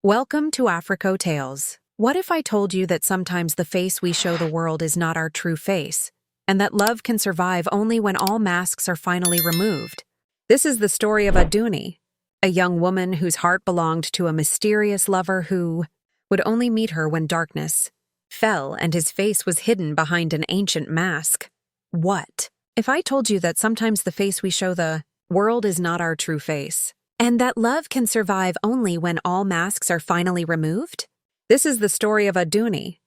Welcome to Africo Tales. What if I told you that sometimes the face we show the world is not our true face, and that love can survive only when all masks are finally removed? This is the story of Adunni, a young woman whose heart belonged to a mysterious lover who would only meet her when darkness fell and his face was hidden behind an ancient mask. What if I told you that sometimes the face we show the world is not our true face, and that love can survive only when all masks are finally removed? This is the story of Adunni,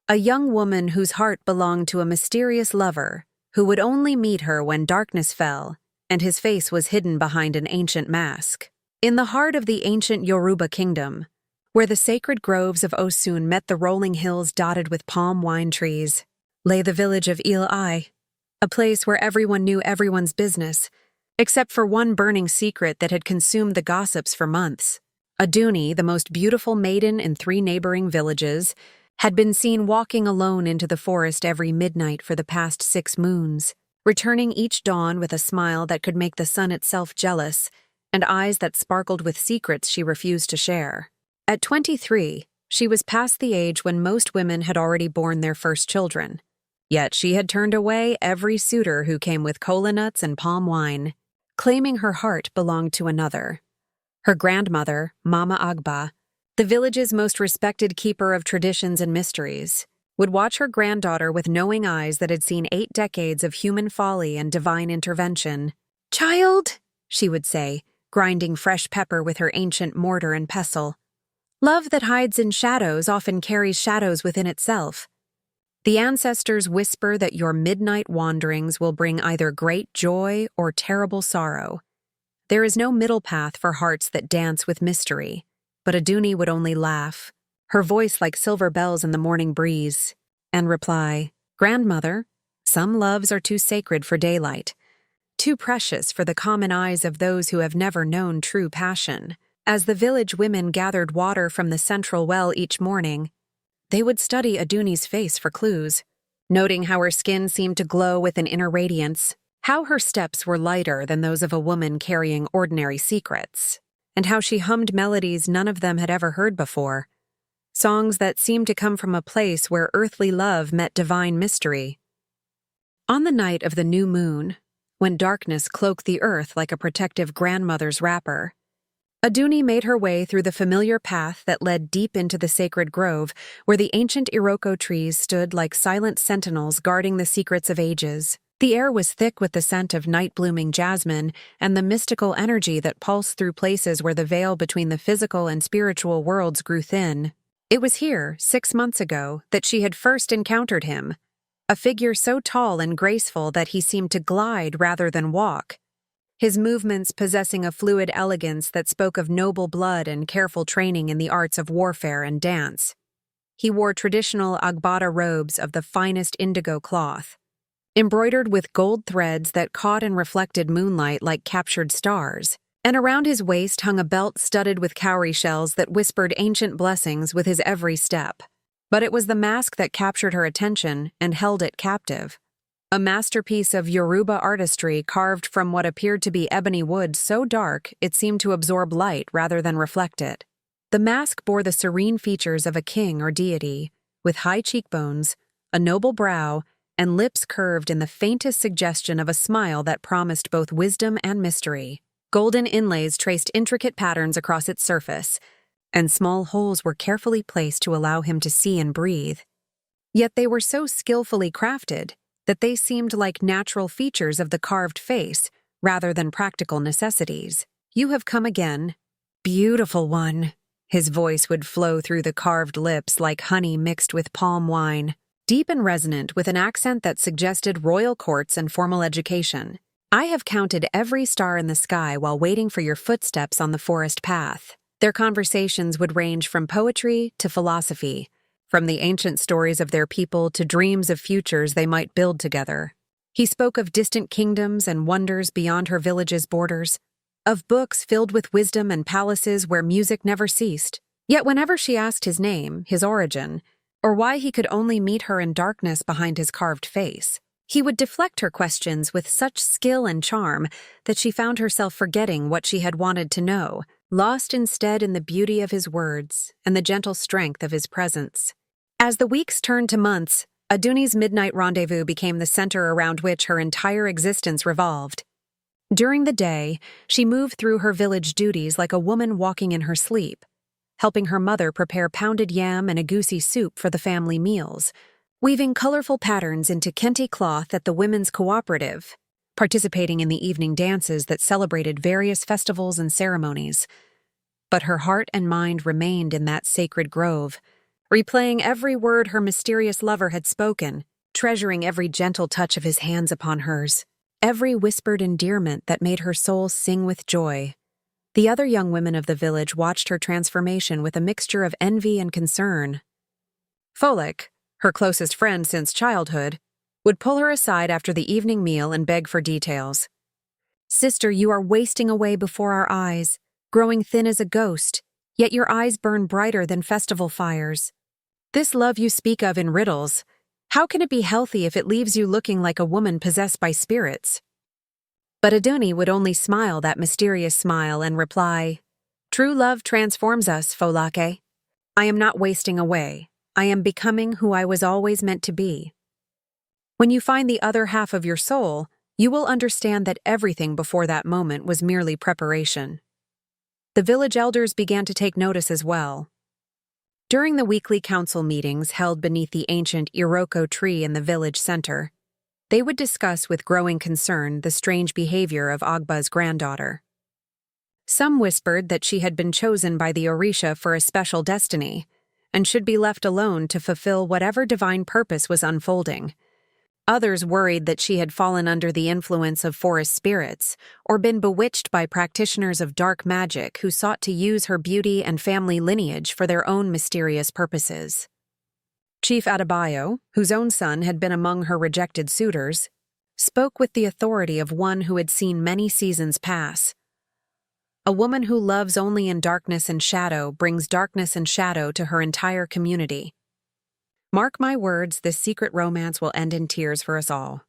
a young woman whose heart belonged to a mysterious lover who would only meet her when darkness fell and his face was hidden behind an ancient mask. In the heart of the ancient Yoruba kingdom, where the sacred groves of Osun met the rolling hills dotted with palm wine trees, lay the village of Il-I, a place where everyone knew everyone's business, except for one burning secret that had consumed the gossips for months. Adunni, the most beautiful maiden in 3 neighboring villages, had been seen walking alone into the forest every midnight for the past 6 moons, returning each dawn with a smile that could make the sun itself jealous, and eyes that sparkled with secrets she refused to share. At 23, she was past the age when most women had already borne their first children. Yet she had turned away every suitor who came with kola nuts and palm wine, claiming her heart belonged to another. Her grandmother, Mama Agba, the village's most respected keeper of traditions and mysteries, would watch her granddaughter with knowing eyes that had seen 8 decades of human folly and divine intervention. "Child," she would say, grinding fresh pepper with her ancient mortar and pestle, "love that hides in shadows often carries shadows within itself. The ancestors whisper that your midnight wanderings will bring either great joy or terrible sorrow. There is no middle path for hearts that dance with mystery." But Adunni would only laugh, her voice like silver bells in the morning breeze, and reply, "Grandmother, some loves are too sacred for daylight, too precious for the common eyes of those who have never known true passion." As the village women gathered water from the central well each morning, they would study Adunni's face for clues, noting how her skin seemed to glow with an inner radiance, how her steps were lighter than those of a woman carrying ordinary secrets, and how she hummed melodies none of them had ever heard before, songs that seemed to come from a place where earthly love met divine mystery. On the night of the new moon, when darkness cloaked the earth like a protective grandmother's wrapper, Adunni made her way through the familiar path that led deep into the sacred grove, where the ancient Iroko trees stood like silent sentinels guarding the secrets of ages. The air was thick with the scent of night-blooming jasmine and the mystical energy that pulsed through places where the veil between the physical and spiritual worlds grew thin. It was here, 6 months ago, that she had first encountered him, a figure so tall and graceful that he seemed to glide rather than walk, his movements possessing a fluid elegance that spoke of noble blood and careful training in the arts of warfare and dance. He wore traditional Agbada robes of the finest indigo cloth, embroidered with gold threads that caught and reflected moonlight like captured stars, and around his waist hung a belt studded with cowrie shells that whispered ancient blessings with his every step. But it was the mask that captured her attention and held it captive. A masterpiece of Yoruba artistry carved from what appeared to be ebony wood so dark it seemed to absorb light rather than reflect it. The mask bore the serene features of a king or deity, with high cheekbones, a noble brow, and lips curved in the faintest suggestion of a smile that promised both wisdom and mystery. Golden inlays traced intricate patterns across its surface, and small holes were carefully placed to allow him to see and breathe. Yet they were so skillfully crafted that they seemed like natural features of the carved face rather than practical necessities. "You have come again, beautiful one." His voice would flow through the carved lips like honey mixed with palm wine, deep and resonant with an accent that suggested royal courts and formal education. "I have counted every star in the sky while waiting for your footsteps on the forest path." Their conversations would range from poetry to philosophy, from the ancient stories of their people to dreams of futures they might build together. He spoke of distant kingdoms and wonders beyond her village's borders, of books filled with wisdom and palaces where music never ceased. Yet whenever she asked his name, his origin, or why he could only meet her in darkness behind his carved face, he would deflect her questions with such skill and charm that she found herself forgetting what she had wanted to know. lost instead in the beauty of his words and the gentle strength of his presence. As the weeks turned to months, Adunni's midnight rendezvous became the center around which her entire existence revolved. During the day, she moved through her village duties like a woman walking in her sleep, helping her mother prepare pounded yam and egusi soup for the family meals, weaving colorful patterns into kente cloth at the women's cooperative, participating in the evening dances that celebrated various festivals and ceremonies. But her heart and mind remained in that sacred grove, replaying every word her mysterious lover had spoken, treasuring every gentle touch of his hands upon hers, every whispered endearment that made her soul sing with joy. The other young women of the village watched her transformation with a mixture of envy and concern. Folik, her closest friend since childhood, would pull her aside after the evening meal and beg for details. "Sister, you are wasting away before our eyes, growing thin as a ghost, yet your eyes burn brighter than festival fires. This love you speak of in riddles, how can it be healthy if it leaves you looking like a woman possessed by spirits?" But Adunni would only smile that mysterious smile and reply, "True love transforms us, Folake. I am not wasting away. I am becoming who I was always meant to be. When you find the other half of your soul, you will understand that everything before that moment was merely preparation." The village elders began to take notice as well. During the weekly council meetings held beneath the ancient Iroko tree in the village center, they would discuss with growing concern the strange behavior of Agba's granddaughter. Some whispered that she had been chosen by the Orisha for a special destiny, and should be left alone to fulfill whatever divine purpose was unfolding. Others worried that she had fallen under the influence of forest spirits, or been bewitched by practitioners of dark magic who sought to use her beauty and family lineage for their own mysterious purposes. Chief Adebayo, whose own son had been among her rejected suitors, spoke with the authority of one who had seen many seasons pass. "A woman who loves only in darkness and shadow brings darkness and shadow to her entire community. Mark my words, this secret romance will end in tears for us all."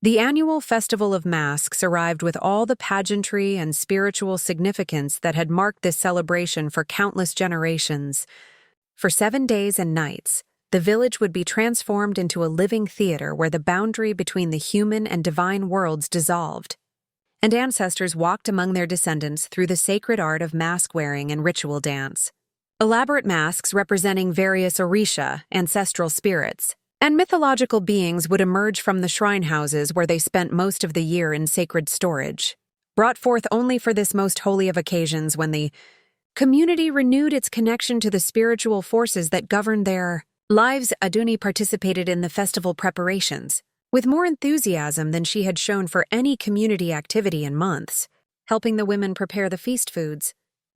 The annual Festival of Masks arrived with all the pageantry and spiritual significance that had marked this celebration for countless generations. For 7 days and nights, the village would be transformed into a living theater where the boundary between the human and divine worlds dissolved, and ancestors walked among their descendants through the sacred art of mask-wearing and ritual dance. Elaborate masks representing various Orisha, ancestral spirits, and mythological beings would emerge from the shrine houses where they spent most of the year in sacred storage, brought forth only for this most holy of occasions when the community renewed its connection to the spiritual forces that governed their lives. Adunni participated in the festival preparations with more enthusiasm than she had shown for any community activity in months, helping the women prepare the feast foods,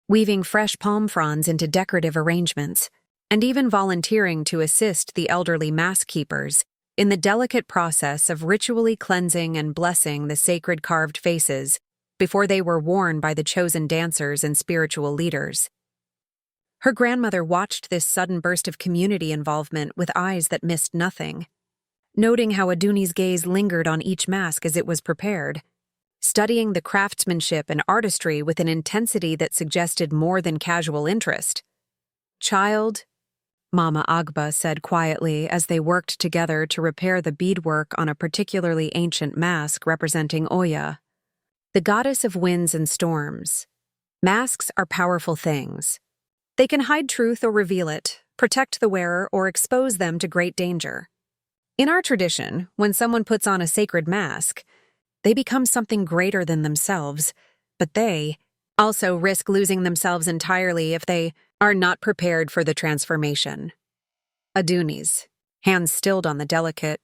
weaving fresh palm fronds into decorative arrangements, and even volunteering to assist the elderly mask keepers in the delicate process of ritually cleansing and blessing the sacred carved faces before they were worn by the chosen dancers and spiritual leaders. Her grandmother watched this sudden burst of community involvement with eyes that missed nothing, noting how Adunni's gaze lingered on each mask as it was prepared, studying the craftsmanship and artistry with an intensity that suggested more than casual interest. "Child," Mama Agba said quietly as they worked together to repair the beadwork on a particularly ancient mask representing Oya, the goddess of winds and storms. "Masks are powerful things. They can hide truth or reveal it, protect the wearer or expose them to great danger. In our tradition, when someone puts on a sacred mask, they become something greater than themselves, but they also risk losing themselves entirely if they are not prepared for the transformation." Adunni's hands stilled on the delicate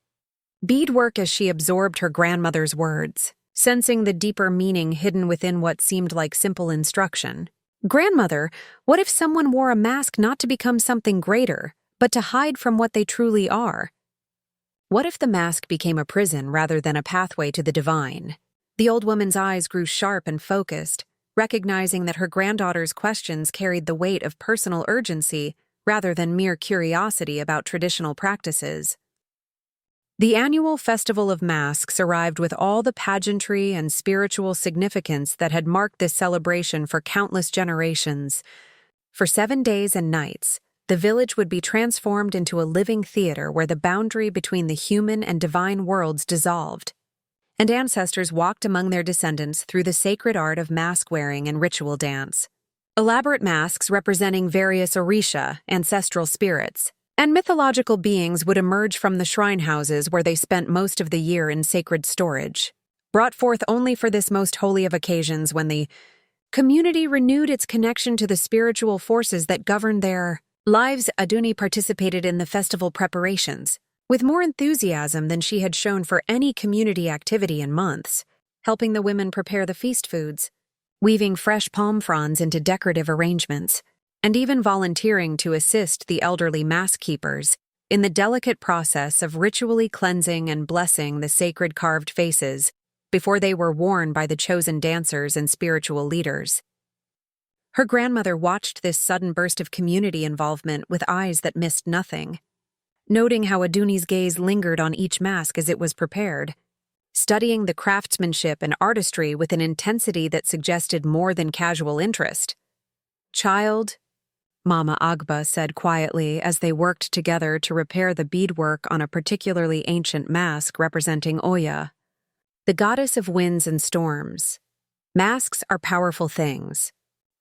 beadwork as she absorbed her grandmother's words, sensing the deeper meaning hidden within what seemed like simple instruction. "Grandmother, what if someone wore a mask not to become something greater, but to hide from what they truly are? What if the mask became a prison rather than a pathway to the divine?" The old woman's eyes grew sharp and focused, recognizing that her granddaughter's questions carried the weight of personal urgency rather than mere curiosity about traditional practices. The annual Festival of Masks arrived with all the pageantry and spiritual significance that had marked this celebration for countless generations. For 7 days and nights, the village would be transformed into a living theater where the boundary between the human and divine worlds dissolved, and ancestors walked among their descendants through the sacred art of mask-wearing and ritual dance. Elaborate masks representing various orisha, ancestral spirits, and mythological beings would emerge from the shrine houses where they spent most of the year in sacred storage, brought forth only for this most holy of occasions when the community renewed its connection to the spiritual forces that governed their lives. Adunni participated in the festival preparations with more enthusiasm than she had shown for any community activity in months, helping the women prepare the feast foods, weaving fresh palm fronds into decorative arrangements, and even volunteering to assist the elderly mask keepers in the delicate process of ritually cleansing and blessing the sacred carved faces before they were worn by the chosen dancers and spiritual leaders. Her grandmother watched this sudden burst of community involvement with eyes that missed nothing, noting how Adunni's gaze lingered on each mask as it was prepared, studying the craftsmanship and artistry with an intensity that suggested more than casual interest. "Child," Mama Agba said quietly as they worked together to repair the beadwork on a particularly ancient mask representing Oya, the goddess of winds and storms. "Masks are powerful things.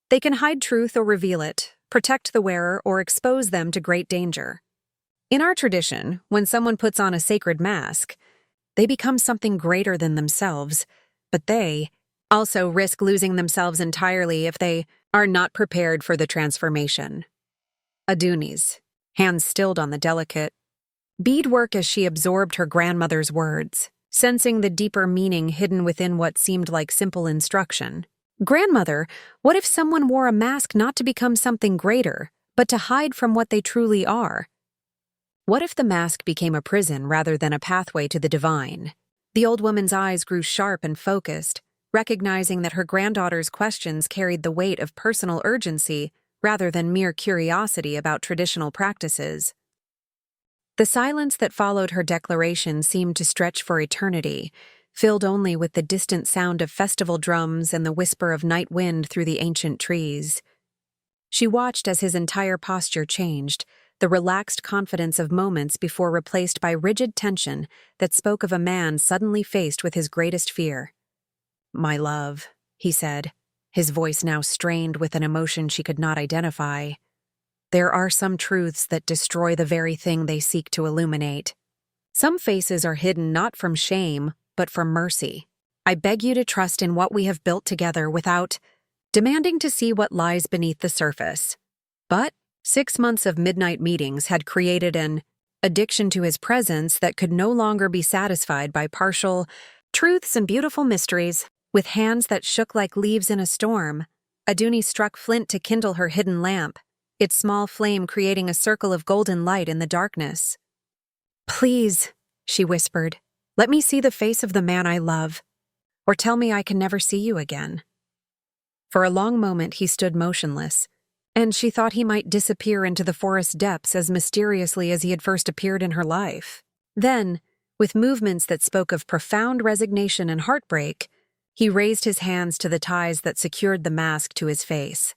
They can hide truth or reveal it, protect the wearer or expose them to great danger. In our tradition, when someone puts on a sacred mask, they become something greater than themselves, but they also risk losing themselves entirely if they are not prepared for the transformation." Adunni's hands stilled on the delicate beadwork as she absorbed her grandmother's words, sensing the deeper meaning hidden within what seemed like simple instruction. "Grandmother, what if someone wore a mask not to become something greater, but to hide from what they truly are? What if the mask became a prison rather than a pathway to the divine?" The old woman's eyes grew sharp and focused, recognizing that her granddaughter's questions carried the weight of personal urgency rather than mere curiosity about traditional practices. The silence that followed her declaration seemed to stretch for eternity, filled only with the distant sound of festival drums and the whisper of night wind through the ancient trees. She watched as his entire posture changed, the relaxed confidence of moments before replaced by rigid tension that spoke of a man suddenly faced with his greatest fear. "My love," he said, his voice now strained with an emotion she could not identify. "There are some truths that destroy the very thing they seek to illuminate. Some faces are hidden not from shame, but from mercy. I beg you to trust in what we have built together without demanding to see what lies beneath the surface." But 6 months of midnight meetings had created an addiction to his presence that could no longer be satisfied by partial truths and beautiful mysteries. With hands that shook like leaves in a storm, Adunni struck flint to kindle her hidden lamp, its small flame creating a circle of golden light in the darkness. "Please," she whispered, "let me see the face of the man I love, or tell me I can never see you again." For a long moment he stood motionless, and she thought he might disappear into the forest depths as mysteriously as he had first appeared in her life. Then, with movements that spoke of profound resignation and heartbreak, he raised his hands to the ties that secured the mask to his face.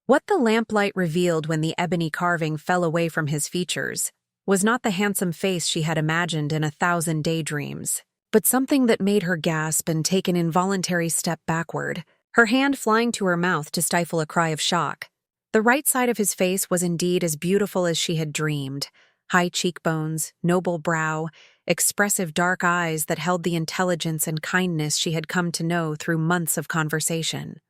What the lamplight revealed when the ebony carving fell away from his features was not the handsome face she had imagined in 1,000 daydreams, but something that made her gasp and take an involuntary step backward, her hand flying to her mouth to stifle a cry of shock. The right side of his face was indeed as beautiful as she had dreamed. High cheekbones, noble brow, expressive dark eyes that held the intelligence and kindness she had come to know through months of conversation.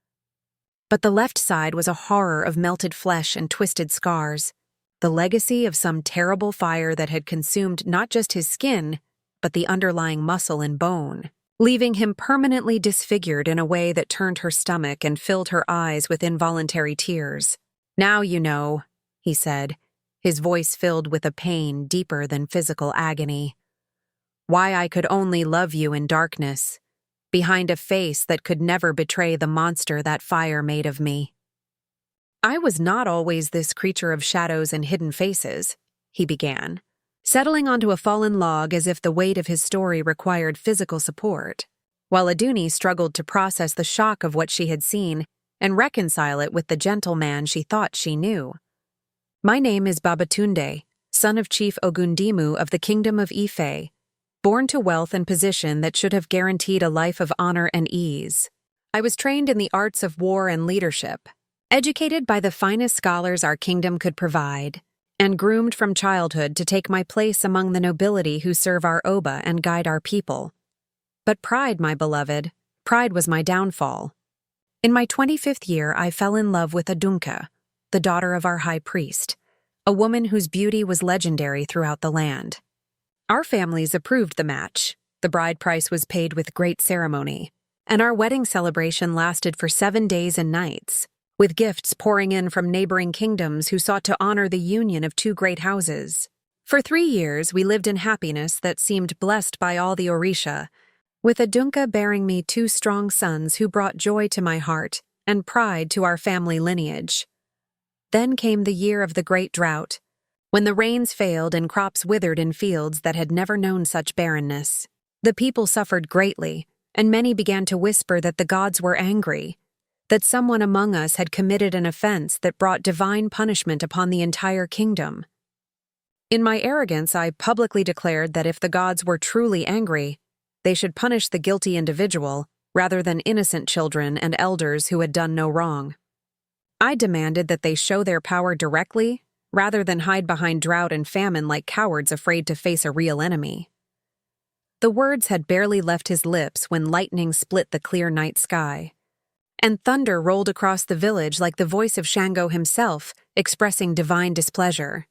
But the left side was a horror of melted flesh and twisted scars, the legacy of some terrible fire that had consumed not just his skin, but the underlying muscle and bone, leaving him permanently disfigured in a way that turned her stomach and filled her eyes with involuntary tears. "Now you know," he said, his voice filled with a pain deeper than physical agony. "Why I could only love you in darkness, behind a face that could never betray the monster that fire made of me." "I was not always this creature of shadows and hidden faces," he began, settling onto a fallen log as if the weight of his story required physical support, while Adunni struggled to process the shock of what she had seen and reconcile it with the gentle man she thought she knew. My name is Babatunde, son of Chief Ogundimu of the Kingdom of Ife, born to wealth and position that should have guaranteed a life of honor and ease. I was trained in the arts of war and leadership, educated by the finest scholars our kingdom could provide, and groomed from childhood to take my place among the nobility who serve our Oba and guide our people. But pride, my beloved, pride was my downfall. In my 25th year, I fell in love with Adunka, the daughter of our high priest, a woman whose beauty was legendary throughout the land. Our families approved the match. The bride price was paid with great ceremony, and our wedding celebration lasted for 7 days and nights, with gifts pouring in from neighboring kingdoms who sought to honor the union of two great houses. For 3 years, we lived in happiness that seemed blessed by all the Orisha, with Adunka bearing me 2 strong sons who brought joy to my heart and pride to our family lineage. Then came the year of the great drought, when the rains failed and crops withered in fields that had never known such barrenness. The people suffered greatly, and many began to whisper that the gods were angry, that someone among us had committed an offense that brought divine punishment upon the entire kingdom. In my arrogance, I publicly declared that if the gods were truly angry, they should punish the guilty individual rather than innocent children and elders who had done no wrong. I demanded that they show their power directly rather than hide behind drought and famine like cowards afraid to face a real enemy. The words had barely left his lips when lightning split the clear night sky, and thunder rolled across the village like the voice of Shango himself, expressing divine displeasure.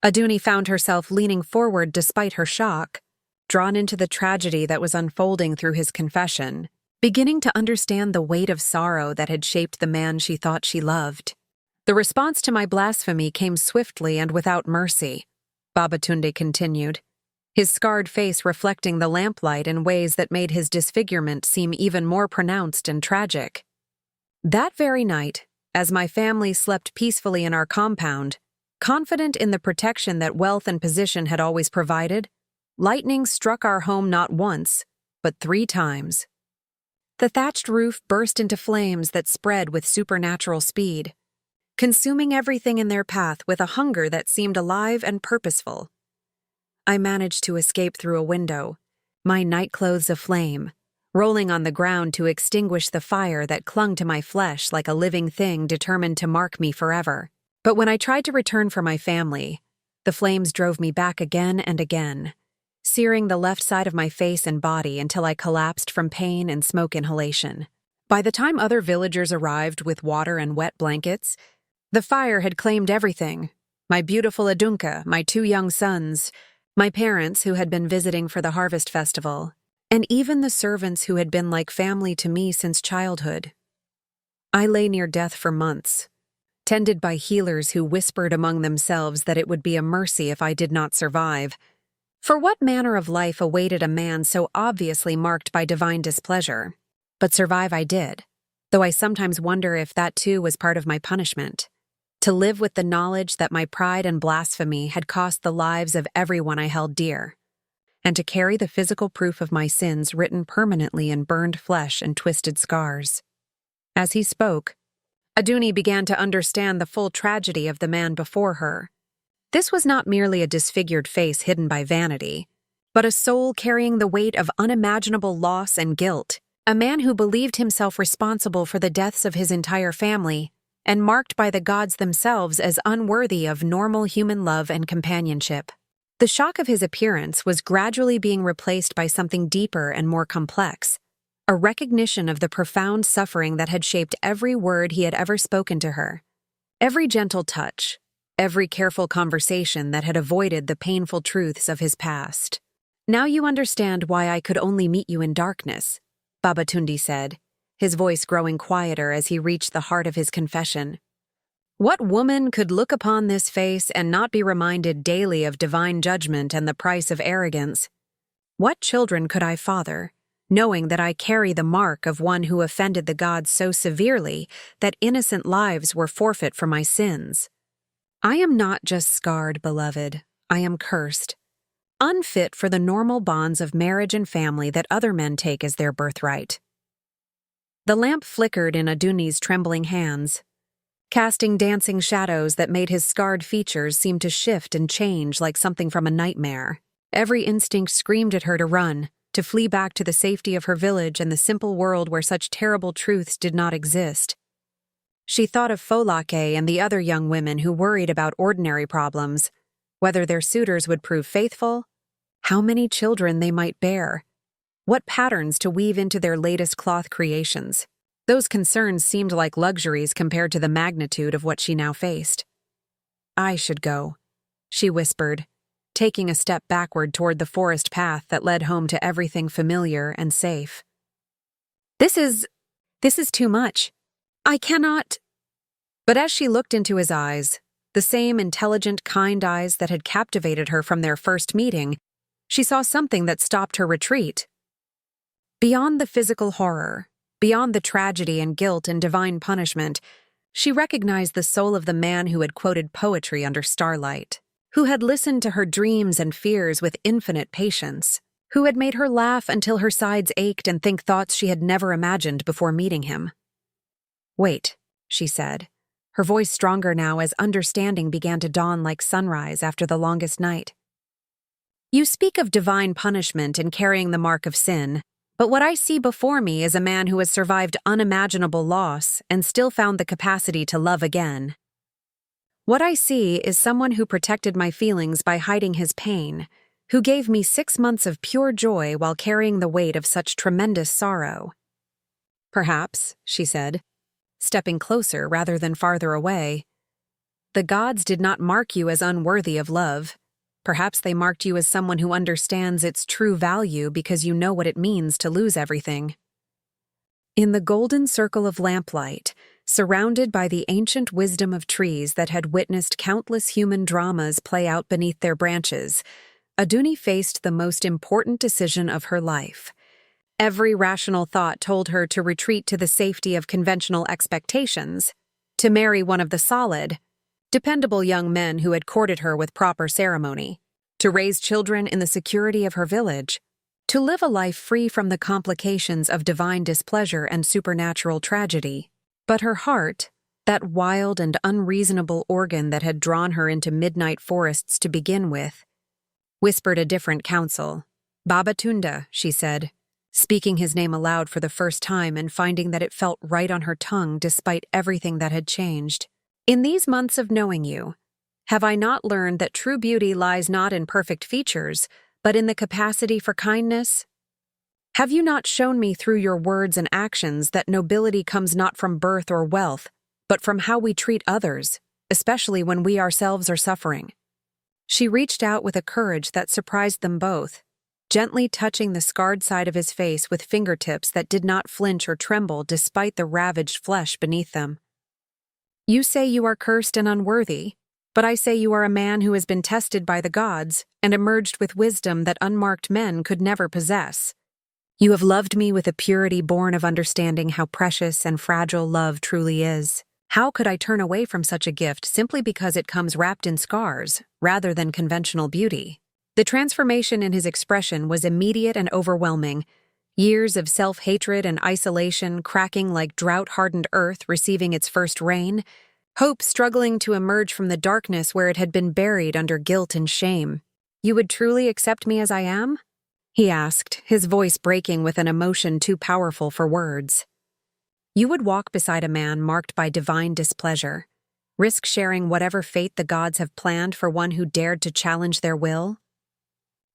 Adunni found herself leaning forward despite her shock, drawn into the tragedy that was unfolding through his confession, beginning to understand the weight of sorrow that had shaped the man she thought she loved. The response to my blasphemy came swiftly and without mercy, Babatunde continued, his scarred face reflecting the lamplight in ways that made his disfigurement seem even more pronounced and tragic. That very night, as my family slept peacefully in our compound, confident in the protection that wealth and position had always provided, lightning struck our home not once, but 3 times. The thatched roof burst into flames that spread with supernatural speed, consuming everything in their path with a hunger that seemed alive and purposeful. I managed to escape through a window, my nightclothes aflame, rolling on the ground to extinguish the fire that clung to my flesh like a living thing determined to mark me forever. But when I tried to return for my family, the flames drove me back again and again, searing the left side of my face and body until I collapsed from pain and smoke inhalation. By the time other villagers arrived with water and wet blankets, the fire had claimed everything: my beautiful Adunka, my 2 young sons, my parents who had been visiting for the harvest festival, and even the servants who had been like family to me since childhood. I lay near death for months, tended by healers who whispered among themselves that it would be a mercy if I did not survive. For what manner of life awaited a man so obviously marked by divine displeasure? But survive I did, though I sometimes wonder if that too was part of my punishment. To live with the knowledge that my pride and blasphemy had cost the lives of everyone I held dear, and to carry the physical proof of my sins written permanently in burned flesh and twisted scars. As he spoke, Adunni began to understand the full tragedy of the man before her. This was not merely a disfigured face hidden by vanity, but a soul carrying the weight of unimaginable loss and guilt, a man who believed himself responsible for the deaths of his entire family, and marked by the gods themselves as unworthy of normal human love and companionship. The shock of his appearance was gradually being replaced by something deeper and more complex, a recognition of the profound suffering that had shaped every word he had ever spoken to her, every gentle touch, every careful conversation that had avoided the painful truths of his past. "Now you understand why I could only meet you in darkness," Babatunde said, his voice growing quieter as he reached the heart of his confession. "What woman could look upon this face and not be reminded daily of divine judgment and the price of arrogance? What children could I father, knowing that I carry the mark of one who offended the gods so severely that innocent lives were forfeit for my sins? I am not just scarred, beloved. I am cursed. Unfit for the normal bonds of marriage and family that other men take as their birthright. The lamp flickered in Adunni's trembling hands, casting dancing shadows that made his scarred features seem to shift and change like something from a nightmare. Every instinct screamed at her to run, to flee back to the safety of her village and the simple world where such terrible truths did not exist. She thought of Folake and the other young women who worried about ordinary problems, whether their suitors would prove faithful, how many children they might bear, what patterns to weave into their latest cloth creations. Those concerns seemed like luxuries compared to the magnitude of what she now faced. I should go, she whispered, taking a step backward toward the forest path that led home to everything familiar and safe. This is too much. I cannot. But as she looked into his eyes, the same intelligent, kind eyes that had captivated her from their first meeting, she saw something that stopped her retreat. Beyond the physical horror, beyond the tragedy and guilt and divine punishment, she recognized the soul of the man who had quoted poetry under starlight, who had listened to her dreams and fears with infinite patience, who had made her laugh until her sides ached and think thoughts she had never imagined before meeting him. Wait, she said, her voice stronger now as understanding began to dawn like sunrise after the longest night. You speak of divine punishment and carrying the mark of sin, but what I see before me is a man who has survived unimaginable loss and still found the capacity to love again. What I see is someone who protected my feelings by hiding his pain, who gave me 6 months of pure joy while carrying the weight of such tremendous sorrow. Perhaps, she said, stepping closer rather than farther away, the gods did not mark you as unworthy of love. Perhaps they marked you as someone who understands its true value because you know what it means to lose everything. In the golden circle of lamplight, surrounded by the ancient wisdom of trees that had witnessed countless human dramas play out beneath their branches, Adunni faced the most important decision of her life. Every rational thought told her to retreat to the safety of conventional expectations, to marry one of the solid, dependable young men who had courted her with proper ceremony, to raise children in the security of her village, to live a life free from the complications of divine displeasure and supernatural tragedy. But her heart, that wild and unreasonable organ that had drawn her into midnight forests to begin with, whispered a different counsel. Babatunda, she said, speaking his name aloud for the first time and finding that it felt right on her tongue despite everything that had changed. In these months of knowing you, have I not learned that true beauty lies not in perfect features, but in the capacity for kindness? Have you not shown me through your words and actions that nobility comes not from birth or wealth, but from how we treat others, especially when we ourselves are suffering? She reached out with a courage that surprised them both, gently touching the scarred side of his face with fingertips that did not flinch or tremble despite the ravaged flesh beneath them. You say you are cursed and unworthy, but I say you are a man who has been tested by the gods and emerged with wisdom that unmarked men could never possess. You have loved me with a purity born of understanding how precious and fragile love truly is. How could I turn away from such a gift simply because it comes wrapped in scars, rather than conventional beauty? The transformation in his expression was immediate and overwhelming, years of self-hatred and isolation cracking like drought-hardened earth receiving its first rain, hope struggling to emerge from the darkness where it had been buried under guilt and shame. You would truly accept me as I am? He asked, his voice breaking with an emotion too powerful for words. You would walk beside a man marked by divine displeasure, risk sharing whatever fate the gods have planned for one who dared to challenge their will?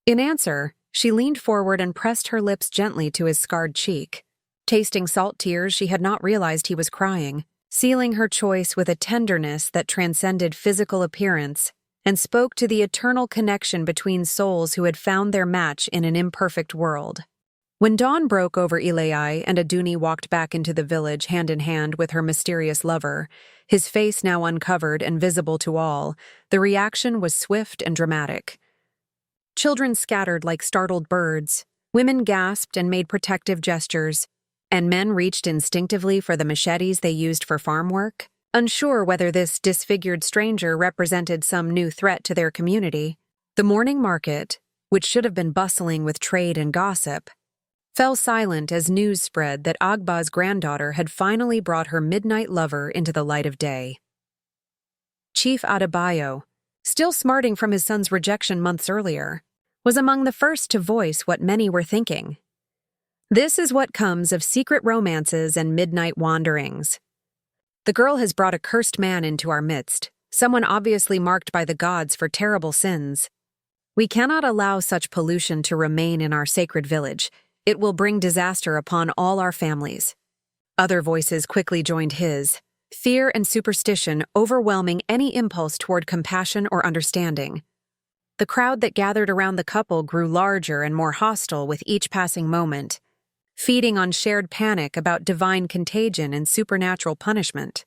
In answer, she leaned forward and pressed her lips gently to his scarred cheek. Tasting salt tears, she had not realized he was crying, sealing her choice with a tenderness that transcended physical appearance and spoke to the eternal connection between souls who had found their match in an imperfect world. When dawn broke over Ilai and Adunni walked back into the village hand in hand with her mysterious lover, his face now uncovered and visible to all, the reaction was swift and dramatic. Children scattered like startled birds, women gasped and made protective gestures, and men reached instinctively for the machetes they used for farm work, unsure whether this disfigured stranger represented some new threat to their community. The morning market, which should have been bustling with trade and gossip, fell silent as news spread that Agba's granddaughter had finally brought her midnight lover into the light of day. Chief Adebayo, still smarting from his son's rejection months earlier, was among the first to voice what many were thinking. This is what comes of secret romances and midnight wanderings. The girl has brought a cursed man into our midst, someone obviously marked by the gods for terrible sins. We cannot allow such pollution to remain in our sacred village. It will bring disaster upon all our families. Other voices quickly joined his, fear and superstition overwhelming any impulse toward compassion or understanding. The crowd that gathered around the couple grew larger and more hostile with each passing moment, feeding on shared panic about divine contagion and supernatural punishment.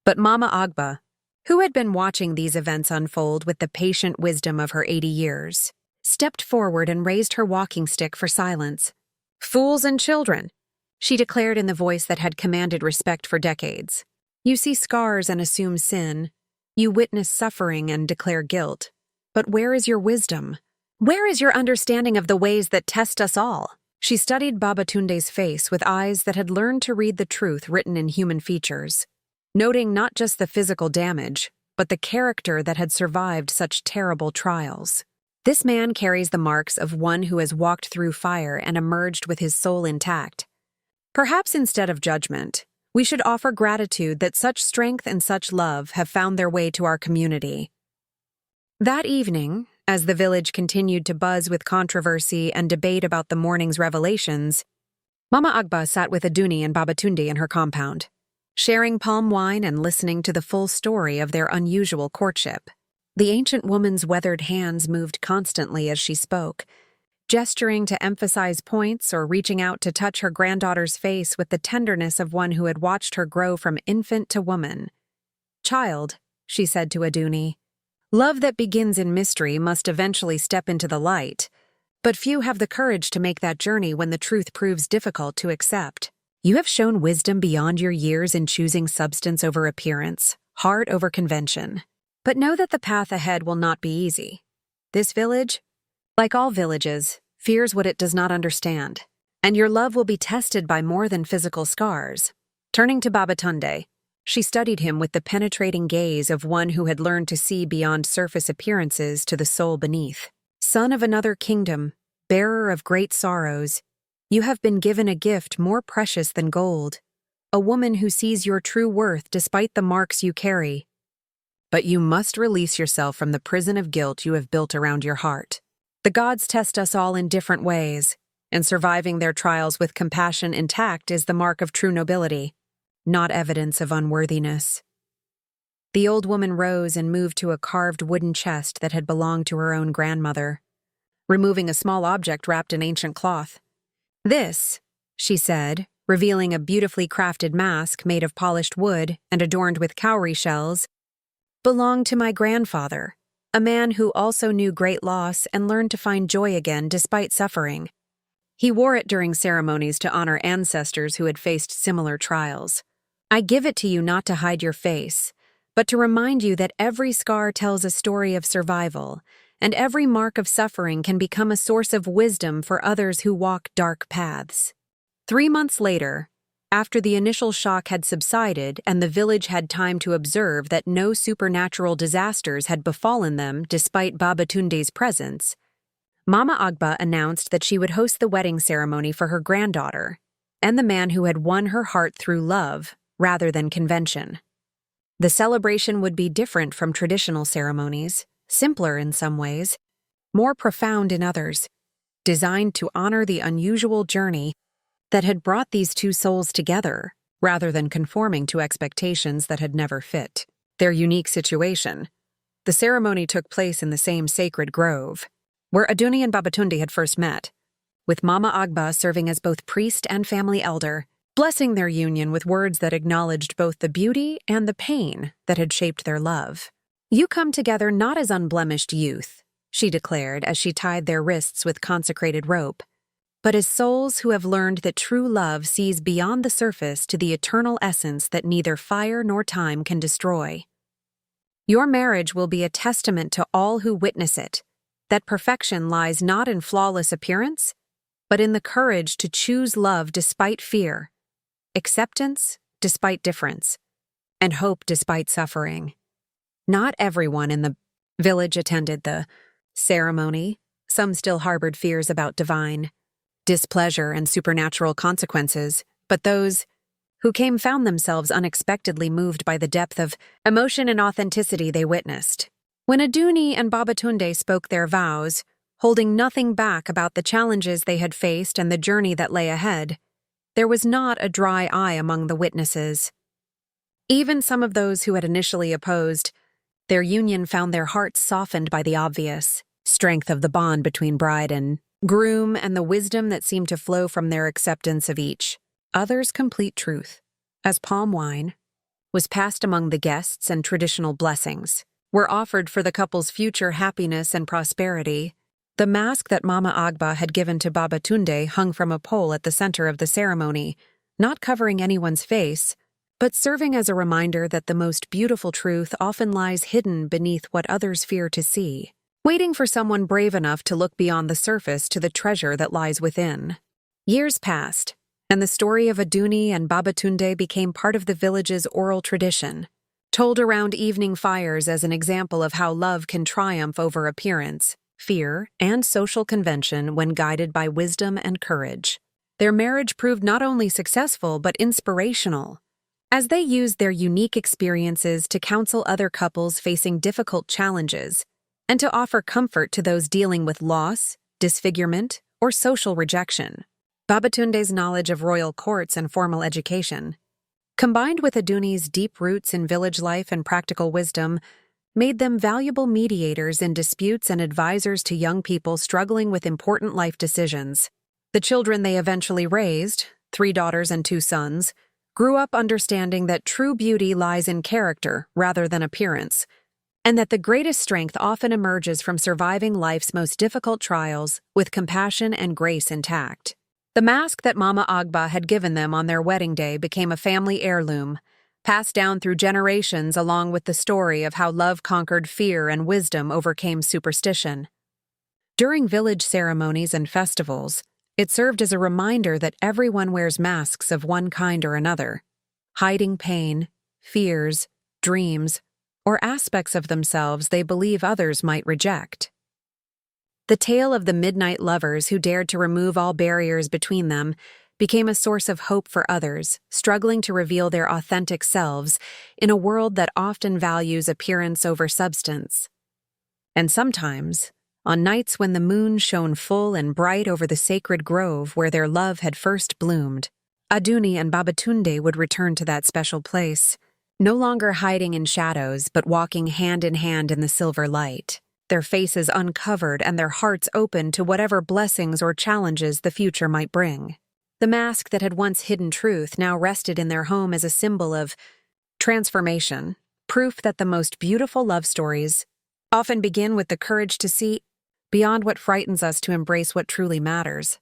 But Mama Agba, who had been watching these events unfold with the patient wisdom of her 80 years, stepped forward and raised her walking stick for silence. "Fools and children," she declared in the voice that had commanded respect for decades. "You see scars and assume sin. You witness suffering and declare guilt. But where is your wisdom? Where is your understanding of the ways that test us all?" She studied Babatunde's face with eyes that had learned to read the truth written in human features, noting not just the physical damage, but the character that had survived such terrible trials. This man carries the marks of one who has walked through fire and emerged with his soul intact. Perhaps instead of judgment, we should offer gratitude that such strength and such love have found their way to our community. That evening, as the village continued to buzz with controversy and debate about the morning's revelations, Mama Agba sat with Adunni and Babatunde in her compound, sharing palm wine and listening to the full story of their unusual courtship. The ancient woman's weathered hands moved constantly as she spoke, gesturing to emphasize points or reaching out to touch her granddaughter's face with the tenderness of one who had watched her grow from infant to woman. "Child," she said to Adunni, "love that begins in mystery must eventually step into the light, but few have the courage to make that journey when the truth proves difficult to accept. You have shown wisdom beyond your years in choosing substance over appearance, heart over convention. But know that the path ahead will not be easy. This village, like all villages, fears what it does not understand, and your love will be tested by more than physical scars." Turning to Babatunde, she studied him with the penetrating gaze of one who had learned to see beyond surface appearances to the soul beneath. "Son of another kingdom, bearer of great sorrows, you have been given a gift more precious than gold, a woman who sees your true worth despite the marks you carry. But you must release yourself from the prison of guilt you have built around your heart. The gods test us all in different ways, and surviving their trials with compassion intact is the mark of true nobility, not evidence of unworthiness." The old woman rose and moved to a carved wooden chest that had belonged to her own grandmother, removing a small object wrapped in ancient cloth. "This," she said, revealing a beautifully crafted mask made of polished wood and adorned with cowrie shells, "belonged to my grandfather, a man who also knew great loss and learned to find joy again despite suffering. He wore it during ceremonies to honor ancestors who had faced similar trials. I give it to you not to hide your face, but to remind you that every scar tells a story of survival, and every mark of suffering can become a source of wisdom for others who walk dark paths." 3 months later, after the initial shock had subsided and the village had time to observe that no supernatural disasters had befallen them despite Babatunde's presence, Mama Agba announced that she would host the wedding ceremony for her granddaughter and the man who had won her heart through love rather than convention. The celebration would be different from traditional ceremonies, simpler in some ways, more profound in others, designed to honor the unusual journey that had brought these two souls together, rather than conforming to expectations that had never fit their unique situation. The ceremony took place in the same sacred grove, where Adunni and Babatunde had first met, with Mama Agba serving as both priest and family elder, blessing their union with words that acknowledged both the beauty and the pain that had shaped their love. "You come together not as unblemished youth," she declared as she tied their wrists with consecrated rope, "but as souls who have learned that true love sees beyond the surface to the eternal essence that neither fire nor time can destroy. Your marriage will be a testament to all who witness it, that perfection lies not in flawless appearance, but in the courage to choose love despite fear, acceptance despite difference, and hope despite suffering. Not everyone in the village attended the ceremony. Some still harbored fears about divine displeasure and supernatural consequences, but those who came found themselves unexpectedly moved by the depth of emotion and authenticity they witnessed. When Adunni and Babatunde spoke their vows, holding nothing back about the challenges they had faced and the journey that lay ahead, there was not a dry eye among the witnesses. Even some of those who had initially opposed their union found their hearts softened by the obvious strength of the bond between bride and groom and the wisdom that seemed to flow from their acceptance of each other's complete truth, as palm wine was passed among the guests and traditional blessings were offered for the couple's future happiness and prosperity. The mask that Mama Agba had given to Babatunde hung from a pole at the center of the ceremony, not covering anyone's face, but serving as a reminder that the most beautiful truth often lies hidden beneath what others fear to see, waiting for someone brave enough to look beyond the surface to the treasure that lies within. Years passed, and the story of Adunni and Babatunde became part of the village's oral tradition, told around evening fires as an example of how love can triumph over appearance, fear, and social convention when guided by wisdom and courage. Their marriage proved not only successful but inspirational, as they used their unique experiences to counsel other couples facing difficult challenges and to offer comfort to those dealing with loss, disfigurement, or social rejection. Babatunde's knowledge of royal courts and formal education, combined with Adunni's deep roots in village life and practical wisdom, made them valuable mediators in disputes and advisors to young people struggling with important life decisions. The children they eventually raised, 3 daughters and 2 sons, grew up understanding that true beauty lies in character rather than appearance, and that the greatest strength often emerges from surviving life's most difficult trials with compassion and grace intact. The mask that Mama Agba had given them on their wedding day became a family heirloom, passed down through generations along with the story of how love conquered fear and wisdom overcame superstition. During village ceremonies and festivals, it served as a reminder that everyone wears masks of one kind or another, hiding pain, fears, dreams, or aspects of themselves they believe others might reject. The tale of the midnight lovers who dared to remove all barriers between them became a source of hope for others, struggling to reveal their authentic selves in a world that often values appearance over substance. And sometimes, on nights when the moon shone full and bright over the sacred grove where their love had first bloomed, Adunni and Babatunde would return to that special place, no longer hiding in shadows but walking hand in hand in the silver light, their faces uncovered and their hearts open to whatever blessings or challenges the future might bring. The mask that had once hidden truth now rested in their home as a symbol of transformation, proof that the most beautiful love stories often begin with the courage to see beyond what frightens us to embrace what truly matters,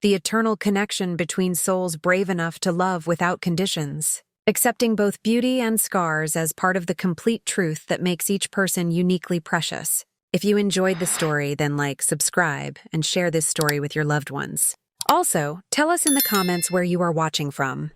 the eternal connection between souls brave enough to love without conditions, accepting both beauty and scars as part of the complete truth that makes each person uniquely precious. If you enjoyed the story, then like, subscribe, and share this story with your loved ones. Also, tell us in the comments where you are watching from.